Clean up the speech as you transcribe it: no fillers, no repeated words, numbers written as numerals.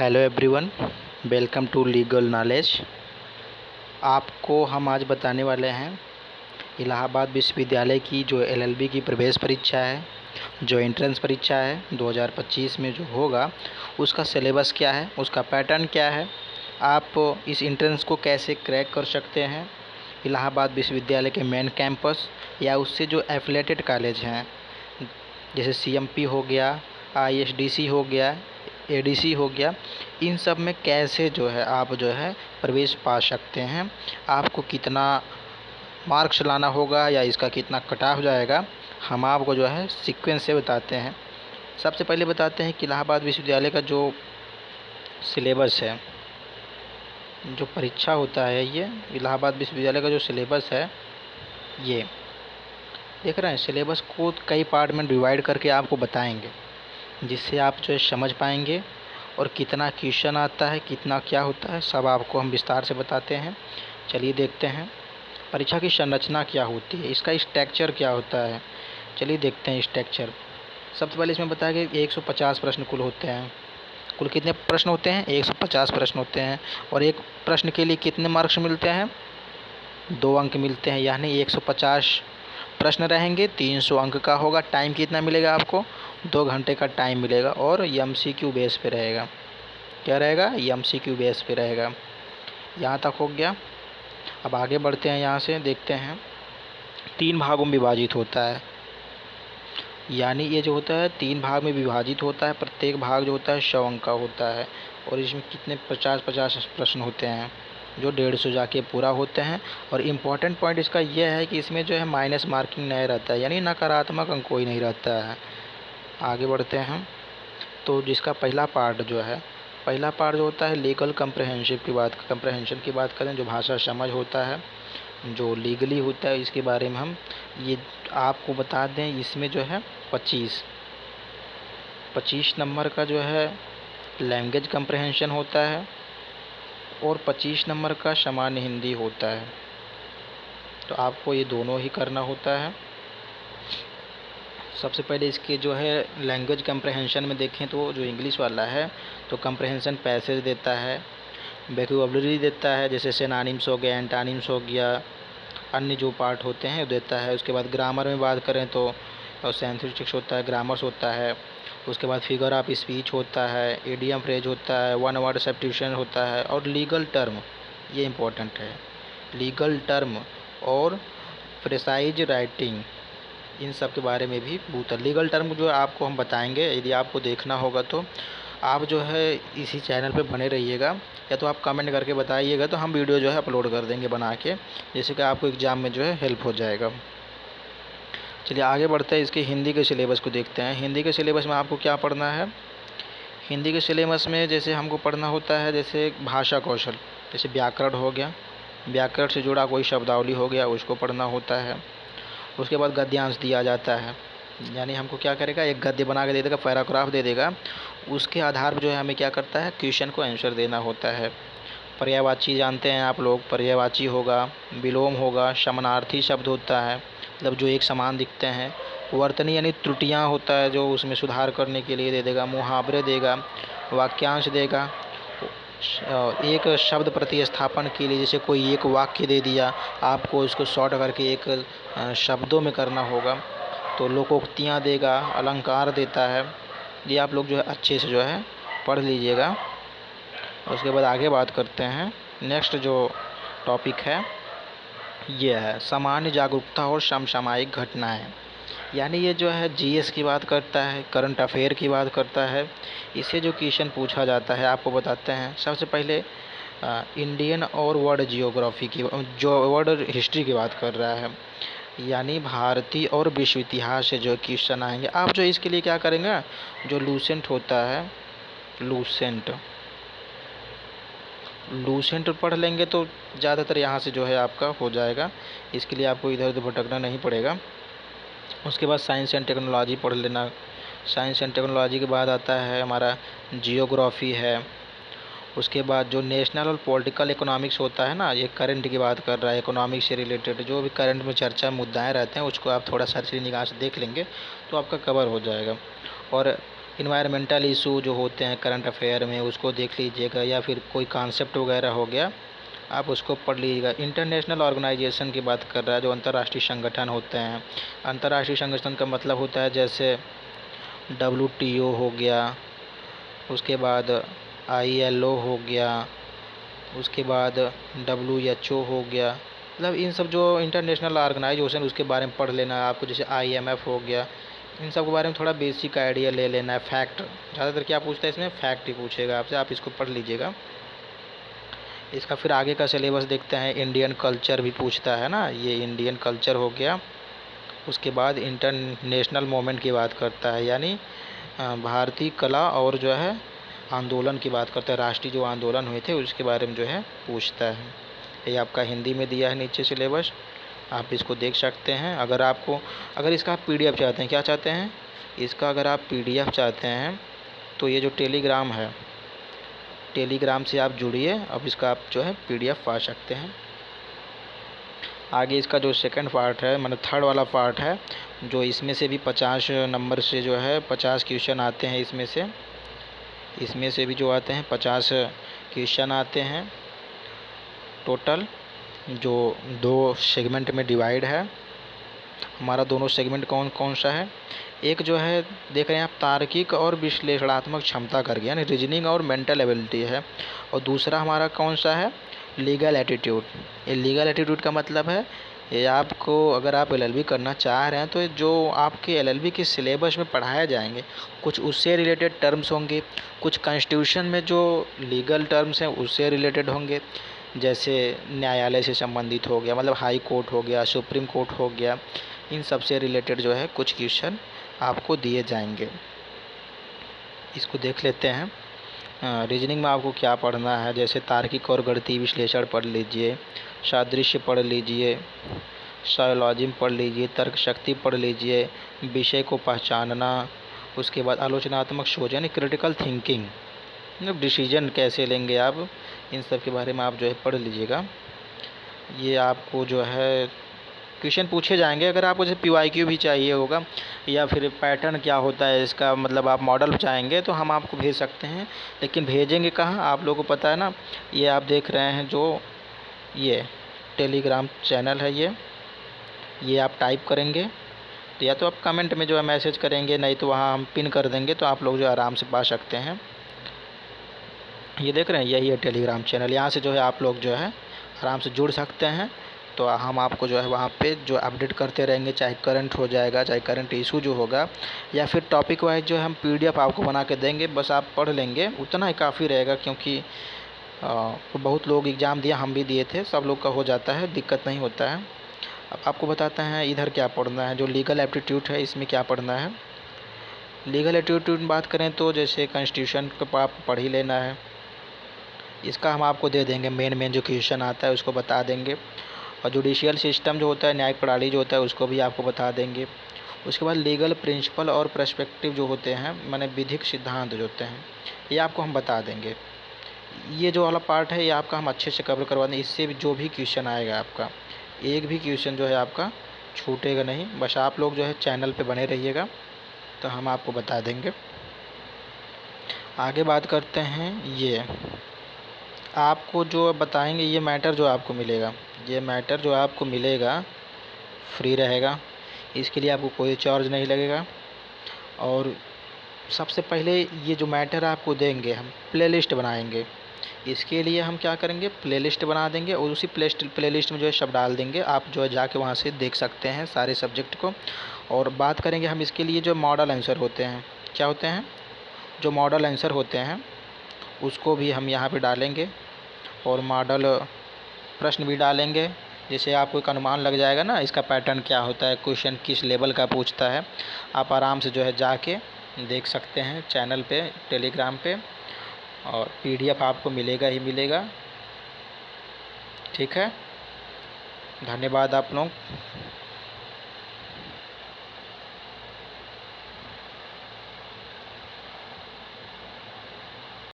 Hello everyone, welcome to legal knowledge. आपको हम आज बताने वाले हैं इलाहाबाद विश्वविद्यालय की जो एलएलबी की प्रवेश परीक्षा है, जो एंट्रेंस परीक्षा है 2025 में जो होगा, उसका सिलेबस क्या है, उसका पैटर्न क्या है, आप इस एंट्रेंस को कैसे क्रैक कर सकते हैं इलाहाबाद विश्वविद्यालय के मेन कैंपस या उससे जो एफिलेटेड कॉलेज हैं जैसे सीएमपी हो गया, आईएसडीसी हो गया, एडीसी हो गया, इन सब में कैसे जो है आप जो है प्रवेश पा सकते हैं। आपको कितना मार्क्स लाना होगा या इसका कितना कट ऑफ जाएगा, हम आपको जो है सीक्वेंस से बताते हैं। सबसे पहले बताते हैं कि इलाहाबाद विश्वविद्यालय का जो सिलेबस है, जो परीक्षा होता है, ये इलाहाबाद विश्वविद्यालय का जो सिलेबस है, ये देख रहे हैं। सिलेबस को कई पार्ट में डिवाइड करके आपको बताएंगे, जिससे आप जो है समझ पाएंगे और कितना क्वेश्चन आता है, कितना क्या होता है, सब आपको हम विस्तार से बताते हैं। चलिए देखते हैं परीक्षा की संरचना क्या होती है, इसका स्ट्रक्चर क्या होता है। चलिए देखते हैं स्ट्रक्चर। सबसे पहले इसमें बताया गया कि 150 प्रश्न कुल होते हैं। कुल कितने प्रश्न होते हैं? 150 प्रश्न होते हैं। और एक प्रश्न के लिए कितने मार्क्स मिलते हैं? 2 अंक मिलते हैं। यानी 150 प्रश्न रहेंगे, 300 अंक का होगा। टाइम कितना मिलेगा आपको? 2 घंटे का टाइम मिलेगा और एमसीक्यू बेस पे रहेगा। क्या रहेगा? एमसीक्यू बेस पे रहेगा। यहाँ तक हो गया। अब आगे बढ़ते हैं, यहाँ से देखते हैं 3 भागों में विभाजित होता है। यानी ये जो होता है 3 भाग में विभाजित होता है। प्रत्येक भाग जो होता है 100 अंक का होता है। और इसमें कितने 50-50 प्रश्न होते हैं जो 150 जाके पूरा होते हैं। और इम्पॉर्टेंट पॉइंट इसका यह है कि इसमें जो है माइनस मार्किंग नहीं रहता है, यानी नकारात्मक अंक कोई नहीं रहता है। आगे बढ़ते हैं तो जिसका पहला पार्ट जो है, पहला पार्ट जो होता है लीगल कंप्रहेंशन की बात करें, जो भाषा समझ होता है, जो लीगली होता है, इसके बारे में हम ये आपको बता दें। इसमें जो है 25 नंबर का जो है लैंग्वेज कंप्रहेंशन होता है और 25 नंबर का सामान्य हिंदी होता है। तो आपको ये दोनों ही करना होता है। सबसे पहले इसके जो है लैंग्वेज कंप्रहेंशन में देखें तो जो इंग्लिश वाला है तो कंप्रहेंशन पैसेज देता है, वोकैबुलरी देता है, जैसे सिनोनिम्स हो गया, एंटोनिम्स हो गया, अन्य जो पार्ट होते हैं वो देता है। उसके बाद ग्रामर में बात करें तो सिंथेटिक्स होता है, ग्रामर्स होता है। उसके बाद फिगर ऑफ स्पीच होता है, इडियम फ्रेज होता है, वन वर्ड सब्स्टिट्यूशन होता है और लीगल टर्म, ये इम्पोर्टेंट है, लीगल टर्म और प्रिसाइज राइटिंग, इन सब के बारे में भी पूछता है। लीगल टर्म जो आपको हम बताएंगे, यदि आपको देखना होगा तो आप जो है इसी चैनल पे बने रहिएगा, या तो आप कमेंट करके बताइएगा तो हम वीडियो जो है अपलोड कर देंगे बना के, जैसे कि आपको एग्ज़ाम में जो है हेल्प हो जाएगा। चलिए आगे बढ़ते हैं, इसके हिंदी के सिलेबस को देखते हैं। हिंदी के सिलेबस में आपको क्या पढ़ना है? हिंदी के सिलेबस में जैसे हमको पढ़ना होता है, जैसे भाषा कौशल, जैसे व्याकरण हो गया, व्याकरण से जुड़ा कोई शब्दावली हो गया, उसको पढ़ना होता है। उसके बाद गद्यांश दिया जाता है, यानी हमको क्या करेगा, एक गद्य बना के दे देगा, पैराग्राफ दे देगा, उसके आधार पर जो है हमें क्या करता है, क्वेश्चन को आंसर देना होता है। पर्यायवाची जानते हैं आप लोग, पर्यायवाची होगा, विलोम होगा, समानार्थी शब्द होता है, मतलब जो एक समान दिखते हैं। वर्तनी यानी त्रुटियां होता है, जो उसमें सुधार करने के लिए दे देगा। मुहावरे देगा, वाक्यांश देगा, एक शब्द प्रतिस्थापन के लिए जैसे कोई एक वाक्य दे दिया, आपको इसको शॉर्ट करके एक शब्दों में करना होगा, तो लोकोक्तियाँ देगा, अलंकार देता है। ये आप लोग जो है अच्छे से जो है पढ़ लीजिएगा। उसके बाद आगे बात करते हैं, नेक्स्ट जो टॉपिक है ये है सामान्य जागरूकता और समसामयिक घटनाएं। यानी ये जो है जीएस की बात करता है, करंट अफेयर की बात करता है। इससे जो क्वेश्चन पूछा जाता है आपको बताते हैं। सबसे पहले इंडियन और वर्ल्ड जियोग्राफी की, जो वर्ल्ड हिस्ट्री की बात कर रहा है, यानी भारतीय और विश्व इतिहास से जो क्वेश्चन आएंगे। आप जो इसके लिए क्या करेंगे, जो लूसेंट होता है, लूसेंट पढ़ लेंगे तो ज़्यादातर यहाँ से जो है आपका हो जाएगा। इसके लिए आपको इधर उधर भटकना नहीं पड़ेगा। उसके बाद साइंस एंड टेक्नोलॉजी पढ़ लेना। साइंस एंड टेक्नोलॉजी के बाद आता है हमारा जियोग्राफी है। उसके बाद जो नेशनल और पॉलिटिकल इकोनॉमिक्स होता है ना, ये करंट की बात कर रहा है, इकोनॉमिक्स से रिलेटेड जो भी करंट में चर्चा मुद्दाएं रहते हैं उसको आप थोड़ा सर्च निगाह से देख लेंगे तो आपका कवर हो जाएगा। और इन्वायरमेंटल इशू जो होते हैं करंट अफेयर में उसको देख लीजिएगा, या फिर कोई कॉन्सेप्ट वगैरह हो गया आप उसको पढ़ लीजिएगा। इंटरनेशनल ऑर्गेनाइजेशन की बात कर रहा है, जो अंतर्राष्ट्रीय संगठन होते हैं। अंतर्राष्ट्रीय संगठन का मतलब होता है जैसे WTO हो गया, उसके बाद ILO हो गया, उसके बाद WHO हो गया। मतलब इन सब जो इंटरनेशनल ऑर्गेनाइजेशन उसके बारे में पढ़ लेना है आपको। जैसे IMF हो गया, इन सब के बारे में थोड़ा बेसिक आइडिया ले लेना है। फैक्ट ज़्यादातर क्या पूछता है इसमें, फैक्ट ही पूछेगा आपसे, आप इसको पढ़ लीजिएगा। इसका फिर आगे का सिलेबस देखते हैं। इंडियन कल्चर भी पूछता है ना, ये इंडियन कल्चर हो गया। उसके बाद इंटरनेशनल मूवमेंट की बात करता है, यानी भारतीय कला और जो है आंदोलन की बात करता है। राष्ट्रीय जो आंदोलन हुए थे उसके बारे में जो है पूछता है। ये आपका हिंदी में दिया है नीचे सिलेबस, आप इसको देख सकते हैं। अगर इसका आप PDF चाहते हैं, क्या चाहते हैं इसका, अगर आप PDF चाहते हैं तो ये जो टेलीग्राम है, टेलीग्राम से आप जुड़िए, अब इसका आप जो है PDF पा सकते हैं। आगे इसका जो सेकंड पार्ट है, मतलब थर्ड वाला पार्ट है, जो इसमें से भी 50 नंबर से जो है 50 क्वेश्चन आते हैं। इसमें से भी जो आते हैं 50 क्वेश्चन आते हैं टोटल, जो 2 सेगमेंट में डिवाइड है। हमारा दोनों सेगमेंट कौन कौन सा है, एक जो है देख रहे हैं आप तार्किक और विश्लेषणात्मक क्षमता करके, यानी रीजनिंग और मेंटल एबिलिटी है। और दूसरा हमारा कौन सा है, लीगल एटीट्यूड। ये लीगल एटीट्यूड का मतलब है ये आपको, अगर आप LLB करना चाह रहे हैं तो जो आपके LLB के सिलेबस में पढ़ाए जाएंगे कुछ उससे रिलेटेड टर्म्स होंगे, कुछ कॉन्स्टिट्यूशन में जो लीगल टर्म्स हैं उससे रिलेटेड होंगे। जैसे न्यायालय से संबंधित हो गया, मतलब हाई कोर्ट हो गया, सुप्रीम कोर्ट हो गया, इन सब से रिलेटेड जो है कुछ क्वेश्चन आपको दिए जाएंगे। इसको देख लेते हैं। रीजनिंग में आपको क्या पढ़ना है, जैसे तार्किक और गणितीय विश्लेषण पढ़ लीजिए, सादृश्य पढ़ लीजिए, सायोलॉजिज्म पढ़ लीजिए, तर्क शक्ति पढ़ लीजिए, विषय को पहचानना, उसके बाद आलोचनात्मक सोच यानी क्रिटिकल थिंकिंग, मतलब डिसीजन कैसे लेंगे आप, इन सब के बारे में आप जो है पढ़ लीजिएगा। ये आपको जो है क्वेश्चन पूछे जाएंगे। अगर आपको जैसे PYQ भी चाहिए होगा, या फिर पैटर्न क्या होता है इसका, मतलब आप मॉडल चाहेंगे तो हम आपको भेज सकते हैं। लेकिन भेजेंगे कहाँ, आप लोगों को पता है ना। ये आप देख रहे हैं जो ये टेलीग्राम चैनल है, ये आप टाइप करेंगे तो या तो आप कमेंट में जो है मैसेज करेंगे, नहीं तो वहाँ हम पिन कर देंगे, तो आप लोग जो आराम से पा सकते हैं। ये देख रहे हैं, यही है टेलीग्राम चैनल। यहाँ से जो है आप लोग जो है आराम से जुड़ सकते हैं। तो हम आपको जो है वहाँ पे जो अपडेट करते रहेंगे, चाहे करंट हो जाएगा, चाहे करंट इशू जो होगा, या फिर टॉपिक वाइज जो हम PDF आपको बना के देंगे, बस आप पढ़ लेंगे, उतना ही काफ़ी रहेगा। क्योंकि बहुत लोग एग्ज़ाम दिया, हम भी दिए थे, सब लोग का हो जाता है, दिक्कत नहीं होता है। अब आपको बताते हैं इधर क्या पढ़ना है। जो लीगल एप्टीट्यूड है इसमें क्या पढ़ना है। लीगल एप्टीट्यूड में बात करें तो जैसे कॉन्स्टिट्यूशन को आप पढ़ ही लेना है, इसका हम आपको दे देंगे। मेन जो क्वेश्चन आता है उसको बता देंगे। और जुडिशियल सिस्टम जो होता है, न्यायिक प्रणाली जो होता है, उसको भी आपको बता देंगे। उसके बाद लीगल प्रिंसिपल और पर्सपेक्टिव जो होते हैं, माने विधिक सिद्धांत जो होते हैं, ये आपको हम बता देंगे। ये जो वाला पार्ट है ये आपका हम अच्छे से कवर करवा देंगे। इससे भी जो भी क्वेश्चन आएगा आपका, एक भी क्वेश्चन जो है आपका छूटेगा नहीं। बस आप लोग जो है चैनल पे बने रहिएगा, तो हम आपको बता देंगे। आगे बात करते हैं, ये आपको जो बताएंगे, ये मैटर जो आपको मिलेगा, ये मैटर जो आपको मिलेगा फ्री रहेगा। इसके लिए आपको कोई चार्ज नहीं लगेगा। और सबसे पहले ये जो मैटर आपको देंगे, हम प्लेलिस्ट बनाएंगे। इसके लिए हम क्या करेंगे, प्लेलिस्ट बना देंगे, और उसी प्लेलिस्ट में जो है सब डाल देंगे। आप जो है जाके वहाँ से देख सकते हैं सारे सब्जेक्ट को। और बात करेंगे हम इसके लिए, जो मॉडल आंसर होते हैं, क्या होते हैं, जो मॉडल आंसर होते हैं उसको भी हम यहाँ पे डालेंगे, और मॉडल प्रश्न भी डालेंगे। जैसे आपको एक अनुमान लग जाएगा ना इसका पैटर्न क्या होता है, क्वेश्चन किस लेवल का पूछता है। आप आराम से जो है जाके देख सकते हैं चैनल पे, टेलीग्राम पे, और PDF आपको मिलेगा ही मिलेगा। ठीक है, धन्यवाद आप लोग।